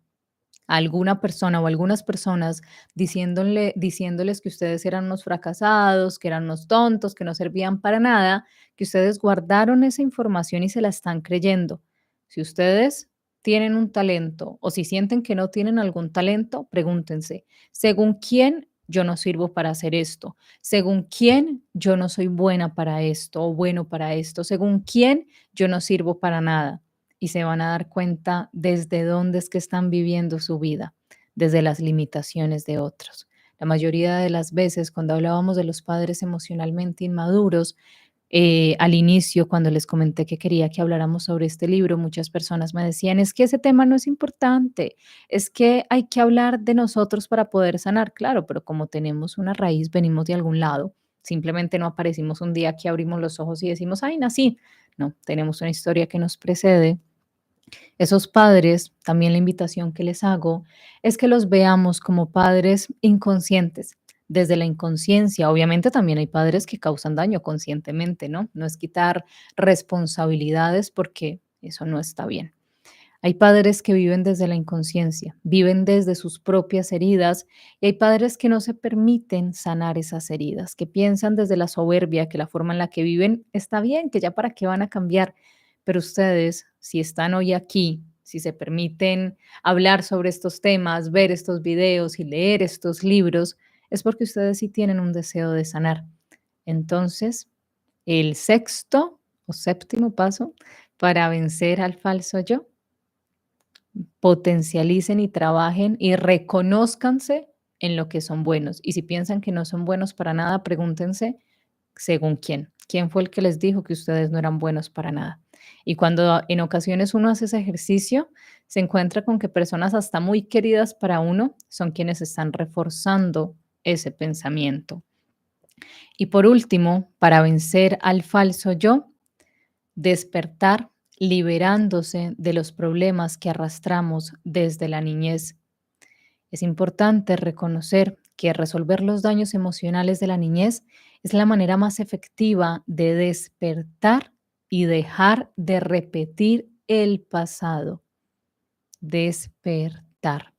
a alguna persona o algunas personas diciéndoles que ustedes eran unos fracasados, que eran unos tontos, que no servían para nada, que ustedes guardaron esa información y se la están creyendo. Si ustedes tienen un talento o si sienten que no tienen algún talento, pregúntense, ¿según quién yo no sirvo para hacer esto? ¿Según quién yo no soy buena para esto o bueno para esto? ¿Según quién yo no sirvo para nada? Y se van a dar cuenta desde dónde es que están viviendo su vida, desde las limitaciones de otros. La mayoría de las veces, cuando hablábamos de los padres emocionalmente inmaduros, al inicio, cuando les comenté que quería que habláramos sobre este libro, muchas personas me decían, es que ese tema no es importante, es que hay que hablar de nosotros para poder sanar, claro, pero como tenemos una raíz, venimos de algún lado, simplemente no aparecimos un día que abrimos los ojos y decimos, ay, nací. No, tenemos una historia que nos precede. Esos padres, también la invitación que les hago es que los veamos como padres inconscientes. Desde la inconsciencia, obviamente también hay padres que causan daño conscientemente, ¿no? No es quitar responsabilidades porque eso no está bien. Hay padres que viven desde la inconsciencia, viven desde sus propias heridas y hay padres que no se permiten sanar esas heridas, que piensan desde la soberbia que la forma en la que viven está bien, que ya para qué van a cambiar. Pero ustedes, si están hoy aquí, si se permiten hablar sobre estos temas, ver estos videos y leer estos libros, es porque ustedes sí tienen un deseo de sanar. Entonces, el sexto o séptimo paso para vencer al falso yo, potencialicen y trabajen y reconózcanse en lo que son buenos. Y si piensan que no son buenos para nada, pregúntense según quién. ¿Quién fue el que les dijo que ustedes no eran buenos para nada? Y cuando en ocasiones uno hace ese ejercicio, se encuentra con que personas hasta muy queridas para uno son quienes están reforzando ese pensamiento. Y por último, para vencer al falso yo, despertar liberándose de los problemas que arrastramos desde la niñez. Es importante reconocer que resolver los daños emocionales de la niñez es la manera más efectiva de despertar y dejar de repetir el pasado. Despertar,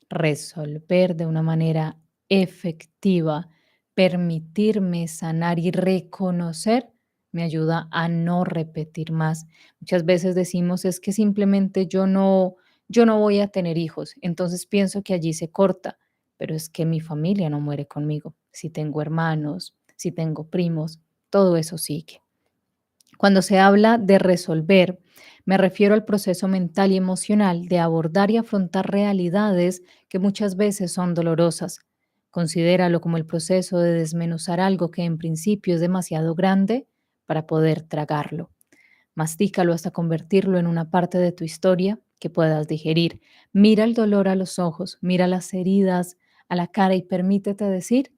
resolver de una manera efectiva, permitirme sanar y reconocer me ayuda a no repetir más. Muchas veces decimos es que simplemente yo no voy a tener hijos, entonces pienso que allí se corta, pero es que mi familia no muere conmigo. Si tengo hermanos, si tengo primos, todo eso sigue. Cuando se habla de resolver, me refiero al proceso mental y emocional de abordar y afrontar realidades que muchas veces son dolorosas. Considéralo como el proceso de desmenuzar algo que en principio es demasiado grande para poder tragarlo. Mastícalo hasta convertirlo en una parte de tu historia que puedas digerir. Mira el dolor a los ojos, mira las heridas a la cara y permítete decir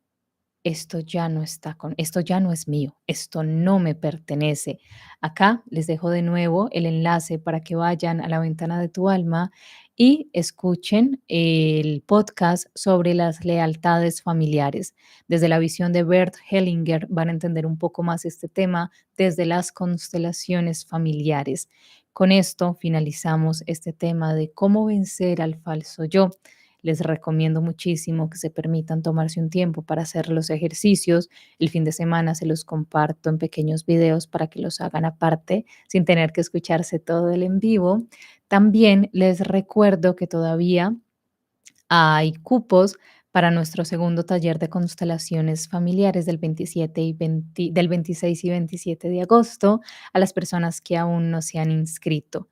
esto ya no es mío, esto no me pertenece. Acá les dejo de nuevo el enlace para que vayan a la ventana de tu alma y escuchen el podcast sobre las lealtades familiares. Desde la visión de Bert Hellinger van a entender un poco más este tema desde las constelaciones familiares. Con esto finalizamos este tema de cómo vencer al falso yo. Les recomiendo muchísimo que se permitan tomarse un tiempo para hacer los ejercicios. El fin de semana se los comparto en pequeños videos para que los hagan aparte sin tener que escucharse todo el en vivo. También les recuerdo que todavía hay cupos para nuestro segundo taller de constelaciones familiares del 26 y 27 de agosto a las personas que aún no se han inscrito.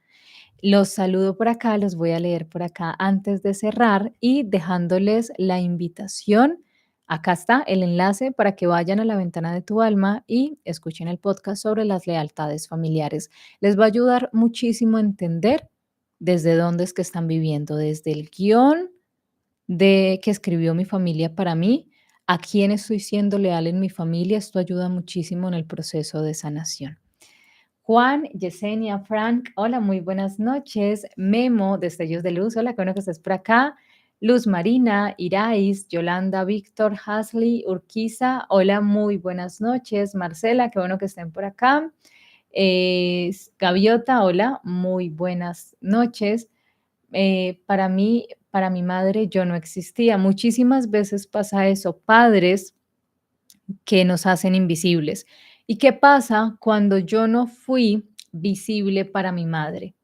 Los saludo por acá, los voy a leer por acá antes de cerrar y dejándoles la invitación. Acá está el enlace para que vayan a la ventana de tu alma y escuchen el podcast sobre las lealtades familiares. Les va a ayudar muchísimo a entender desde dónde es que están viviendo, desde el guión de que escribió mi familia para mí, a quién estoy siendo leal en mi familia. Esto ayuda muchísimo en el proceso de sanación. Juan, Yesenia, Frank, hola, muy buenas noches. Memo, Destellos de Luz, hola, qué bueno que estés por acá. Luz Marina, Irais, Yolanda, Víctor, Hasley, Urquiza, hola, muy buenas noches. Marcela, qué bueno que estén por acá. Gaviota, hola, muy buenas noches. Para mí, para mi madre, yo no existía. Muchísimas veces pasa eso, padres que nos hacen invisibles. ¿Y qué pasa cuando yo no fui visible para mi madre?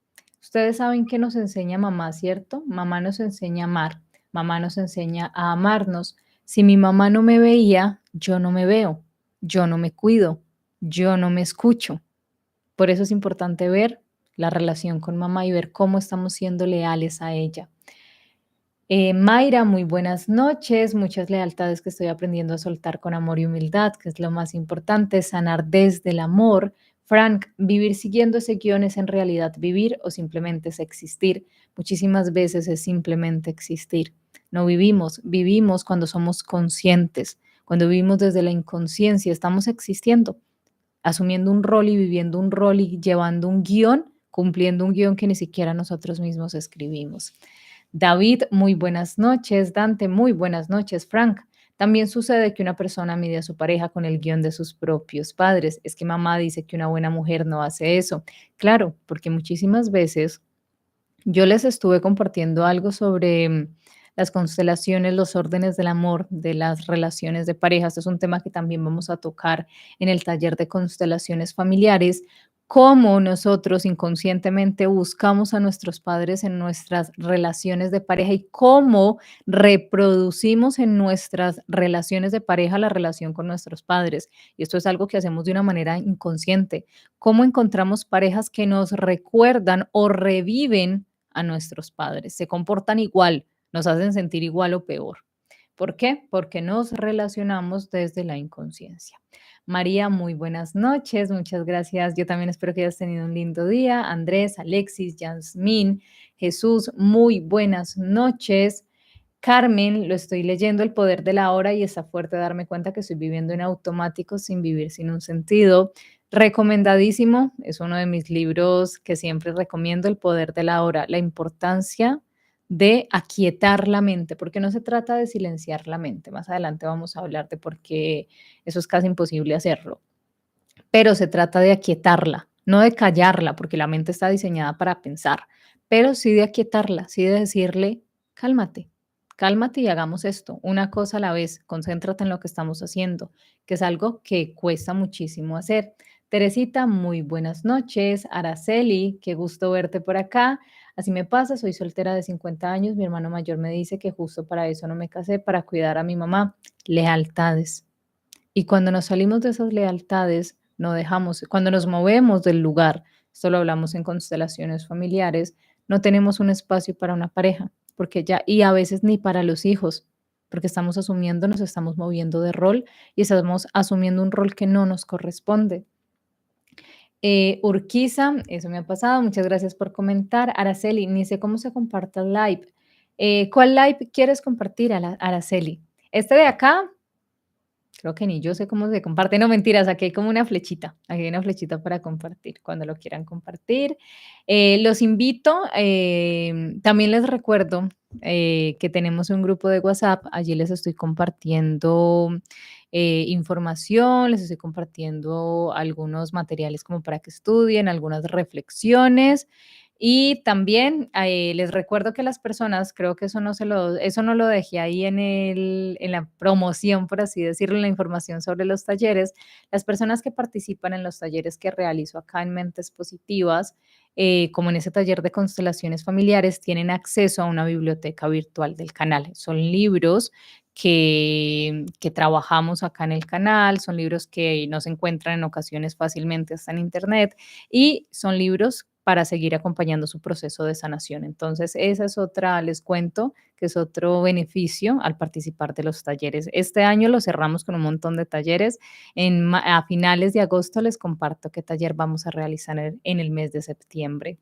Ustedes saben que nos enseña mamá, ¿cierto? Mamá nos enseña a amar, mamá nos enseña a amarnos. Si mi mamá no me veía, yo no me veo, yo no me cuido, yo no me escucho. Por eso es importante ver la relación con mamá y ver cómo estamos siendo leales a ella. Mayra, muy buenas noches. Muchas lealtades que estoy aprendiendo a soltar con amor y humildad, que es lo más importante, sanar desde el amor. Frank, vivir siguiendo ese guión es en realidad vivir o simplemente es existir. Muchísimas veces es simplemente existir. No vivimos, vivimos cuando somos conscientes. Cuando vivimos desde la inconsciencia, estamos existiendo, asumiendo un rol y viviendo un rol y llevando un guión, cumpliendo un guión que ni siquiera nosotros mismos escribimos. David, muy buenas noches. Dante, muy buenas noches. Frank, también sucede que una persona mide a su pareja con el guión de sus propios padres. Es que mamá dice que una buena mujer no hace eso. Claro, porque muchísimas veces yo les estuve compartiendo algo sobre las constelaciones, los órdenes del amor, de las relaciones de pareja. Este es un tema que también vamos a tocar en el taller de constelaciones familiares, cómo nosotros inconscientemente buscamos a nuestros padres en nuestras relaciones de pareja y cómo reproducimos en nuestras relaciones de pareja la relación con nuestros padres. Y esto es algo que hacemos de una manera inconsciente. Cómo encontramos parejas que nos recuerdan o reviven a nuestros padres, se comportan igual, nos hacen sentir igual o peor. ¿Por qué? Porque nos relacionamos desde la inconsciencia. María, muy buenas noches, muchas gracias. Yo también espero que hayas tenido un lindo día. Andrés, Alexis, Yasmín, Jesús, muy buenas noches. Carmen, lo estoy leyendo, El poder de la hora, y está fuerte darme cuenta que estoy viviendo en automático sin vivir sin un sentido. Recomendadísimo, es uno de mis libros que siempre recomiendo, El poder de la hora, la importancia de aquietar la mente, porque no se trata de silenciar la mente. Más adelante vamos a hablar de por qué eso es casi imposible hacerlo, pero se trata de aquietarla, no de callarla, porque la mente está diseñada para pensar, pero sí de aquietarla, sí de decirle, cálmate, cálmate y hagamos esto, una cosa a la vez, concéntrate en lo que estamos haciendo, que es algo que cuesta muchísimo hacer. Teresita, muy buenas noches. Araceli, qué gusto verte por acá. Así me pasa, soy soltera de 50 años, mi hermano mayor me dice que justo para eso no me casé, para cuidar a mi mamá. Lealtades. Y cuando nos salimos de esas lealtades, no dejamos, cuando nos movemos del lugar, esto lo hablamos en constelaciones familiares, no tenemos un espacio para una pareja, porque ya, y a veces ni para los hijos, porque estamos asumiendo, nos estamos moviendo de rol y estamos asumiendo un rol que no nos corresponde. Urquiza, eso me ha pasado, muchas gracias por comentar. Araceli, ni sé cómo se comparte el live. ¿Cuál live quieres compartir, Araceli? Este de acá, creo que ni yo sé cómo se comparte. No, mentiras, aquí hay como una flechita. Aquí hay una flechita para compartir, cuando lo quieran compartir. Los invito, también les recuerdo que tenemos un grupo de WhatsApp. Allí les estoy compartiendo información, les estoy compartiendo algunos materiales como para que estudien, algunas reflexiones. Y también les recuerdo que las personas, creo que eso no lo dejé ahí en la promoción, por así decirlo, en la información sobre los talleres. Las personas que participan en los talleres que realizo acá en Mentes Positivas, como en ese taller de constelaciones familiares, tienen acceso a una biblioteca virtual del canal. Son libros que trabajamos acá en el canal, son libros que no se encuentran en ocasiones fácilmente hasta en internet y son libros para seguir acompañando su proceso de sanación. Entonces, esa es otra, les cuento, que es otro beneficio al participar de los talleres. Este año lo cerramos con un montón de talleres. A finales de agosto les comparto qué taller vamos a realizar en el mes de septiembre.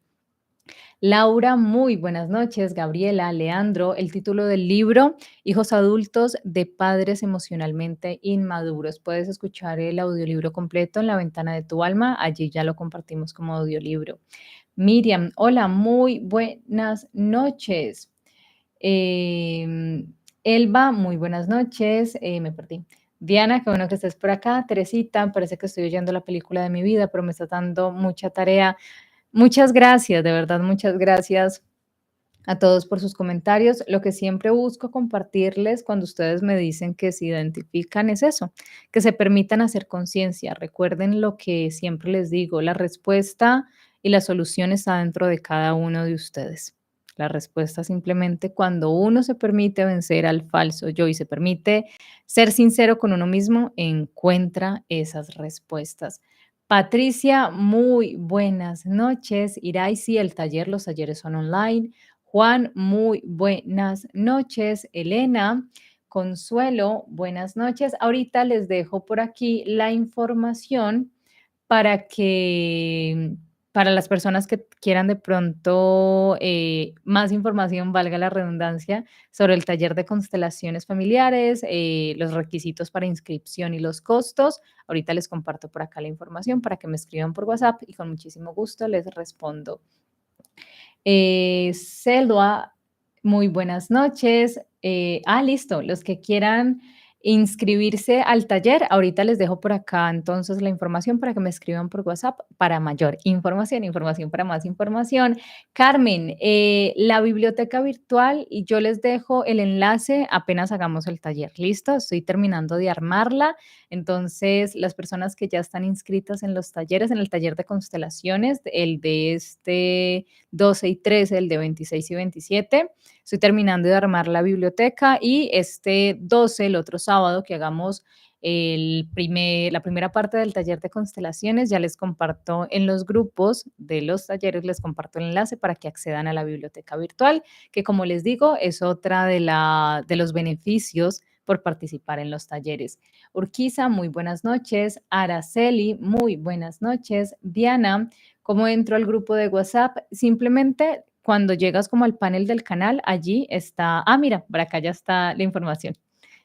Laura, muy buenas noches. Gabriela, Leandro, el título del libro, Hijos adultos de padres emocionalmente inmaduros. Puedes escuchar el audiolibro completo en La ventana de tu alma. Allí ya lo compartimos como audiolibro. Miriam, hola, muy buenas noches. Elba, muy buenas noches. Me perdí. Diana, qué bueno que estés por acá. Teresita, parece que estoy oyendo la película de mi vida, pero me está dando mucha tarea. Muchas gracias, de verdad, muchas gracias a todos por sus comentarios. Lo que siempre busco compartirles cuando ustedes me dicen que se identifican es eso, que se permitan hacer conciencia. Recuerden lo que siempre les digo, la respuesta y la solución está dentro de cada uno de ustedes. La respuesta simplemente cuando uno se permite vencer al falso yo y se permite ser sincero con uno mismo, encuentra esas respuestas. Patricia, muy buenas noches. Irai, sí, el taller, los talleres son online. Juan, muy buenas noches. Elena, Consuelo, buenas noches. Ahorita les dejo por aquí la información para que, para las personas que quieran de pronto más información, valga la redundancia, sobre el taller de constelaciones familiares, los requisitos para inscripción y los costos. Ahorita les comparto por acá la información para que me escriban por WhatsApp y con muchísimo gusto les respondo. Selva, muy buenas noches. Listo, los que quieran inscribirse al taller, ahorita les dejo por acá entonces la información para que me escriban por WhatsApp para mayor información, información para más información. Carmen, la biblioteca virtual y yo les dejo el enlace apenas hagamos el taller. ¿Listo? Estoy terminando de armarla. Entonces, las personas que ya están inscritas en los talleres, en el taller de constelaciones, el de este 12 y 13, el de 26 y 27. Estoy terminando de armar la biblioteca y este 12, el otro sábado, que hagamos la primera parte del taller de constelaciones, ya les comparto en los grupos de los talleres, les comparto el enlace para que accedan a la biblioteca virtual, que como les digo, es otra de los beneficios por participar en los talleres. Urquiza, muy buenas noches. Araceli, muy buenas noches. Diana, ¿cómo entro al grupo de WhatsApp? Simplemente cuando llegas como al panel del canal, allí está, mira, por acá ya está la información.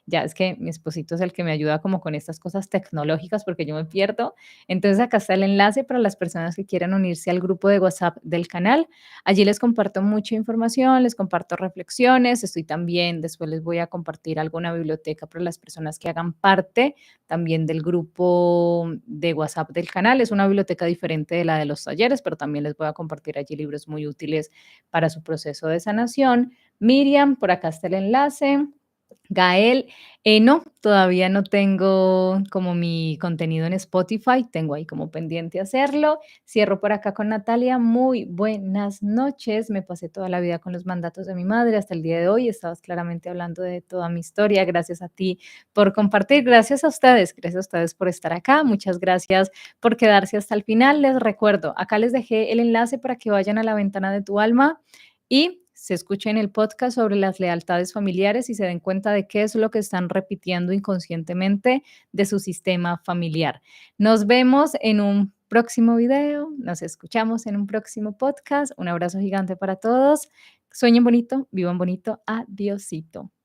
Ya es que mi esposito es el que me ayuda como con estas cosas tecnológicas porque yo me pierdo. Entonces acá está el enlace para las personas que quieran unirse al grupo de WhatsApp del canal. Allí les comparto mucha información, les comparto reflexiones, estoy también, después les voy a compartir alguna biblioteca para las personas que hagan parte también del grupo de WhatsApp del canal. Es una biblioteca diferente de la de los talleres, pero también les voy a compartir allí libros muy útiles para su proceso de sanación. Miriam, por acá está el enlace. Gael, no, todavía no tengo como mi contenido en Spotify, tengo ahí como pendiente hacerlo. Cierro por acá con Natalia, muy buenas noches, me pasé toda la vida con los mandatos de mi madre hasta el día de hoy, estabas claramente hablando de toda mi historia, gracias a ti por compartir, gracias a ustedes por estar acá, muchas gracias por quedarse hasta el final. Les recuerdo, acá les dejé el enlace para que vayan a la ventana de tu alma y se escuchen el podcast sobre las lealtades familiares y se den cuenta de qué es lo que están repitiendo inconscientemente de su sistema familiar. Nos vemos en un próximo video, nos escuchamos en un próximo podcast. Un abrazo gigante para todos. Sueñen bonito, vivan bonito. Adiosito.